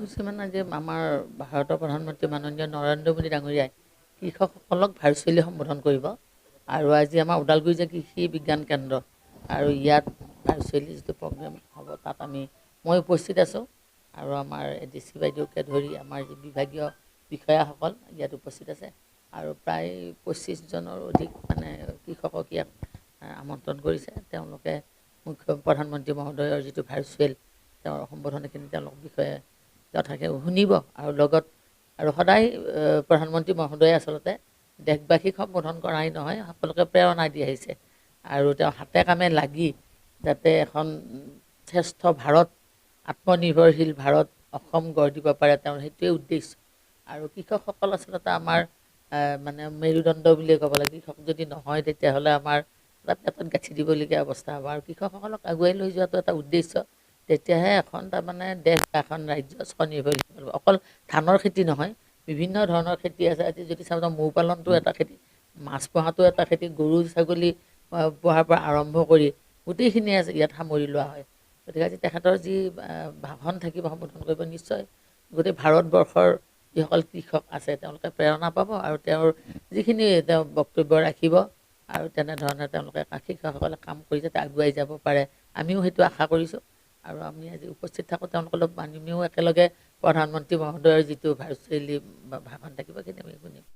হৈছে মানে যে আমাৰ ভাৰতৰ প্ৰধানমন্ত্ৰী মাননীয় নৰেন্দ্ৰ মোদী ডাঙৰীয়াই কৃষকসকলক ভাৰ্চুৱেলি সম্বোধন কৰিব আৰু আজি আমাৰ ওদালগুৰি যে কৃষি বিজ্ঞান কেন্দ্ৰ আৰু ইয়াত ভাৰ্চুৱেলি যিটো প্ৰগ্ৰেম হ'ব তাত মই উপস্থিত আছোঁ আৰু আমাৰ DC বাইদেউকে ধৰি আমাৰ যি বিভাগীয় বিষয়াসকল ইয়াত উপস্থিত আছে আৰু প্ৰায় 25জনৰ অধিক মানে কৃষকক ইয়াত আমন্ত্ৰণ কৰিছে। তেওঁলোকে মুখ্য প্ৰধানমন্ত্ৰী মহোদয়ৰ যিটো ভাৰ্চুৱেল তেওঁৰ সম্বোধনখিনি তেওঁলোকৰ বিষয়ে কথাকে শুনিব আৰু লগত আৰু সদায় প্ৰধানমন্ত্ৰী মহোদয়ে আচলতে দেশবাসীক সম্বোধন কৰাই নহয়, সকলোকে প্ৰেৰণা দি আহিছে আৰু তেওঁ হাতে কামে লাগি যাতে এখন শ্ৰেষ্ঠ ভাৰত, আত্মনিৰ্ভৰশীল ভাৰত অসম গঢ় দিব পাৰে, তেওঁৰ সেইটোৱে উদ্দেশ্য। আৰু কৃষকসকল আচলতে আমাৰ মানে মেৰুদণ্ড বুলিয়ে ক'ব লাগে। কৃষক যদি নহয় তেতিয়াহ'লে আমাৰ পেটত গাঁঠি দিবলগীয়া অৱস্থা হ'ব আৰু কৃষকসকলক আগুৱাই লৈ যোৱাটো এটা উদ্দেশ্য। তেতিয়াহে এখন তাৰমানে দেশ বা এখন ৰাজ্য স্বনিৰ্ভৰশীল হ'ব। অকল ধানৰ খেতি নহয়, বিভিন্ন ধৰণৰ খেতি আছে। আজি যদি চাব যাওঁ মৌ পালনটো এটা খেতি, মাছ পোহাটো এটা খেতি, গৰু ছাগলী পোহাৰ পৰা আৰম্ভ কৰি গোটেইখিনি আছে ইয়াত সামৰি লোৱা হয়। গতিকে আজি তেখেতৰ যি ভাষণ থাকিব সম্বোধন কৰিব, নিশ্চয় গোটেই ভাৰতবৰ্ষৰ যিসকল কৃষক আছে তেওঁলোকে প্ৰেৰণা পাব আৰু তেওঁৰ যিখিনি তেওঁ বক্তব্য ৰাখিব আৰু তেনেধৰণে তেওঁলোকে কৃষকসকলে কাম কৰি যাতে আগুৱাই যাব পাৰে, আমিও সেইটো আশা কৰিছোঁ। আৰু আমি আজি উপস্থিত থাকোঁ, তেওঁলোকৰ আমিও একেলগে প্ৰধানমন্ত্ৰী মহোদয়ৰ যিটো ভাৰ্চুৱেলি ভাষণ থাকিব সেইখিনি আমি শুনিম।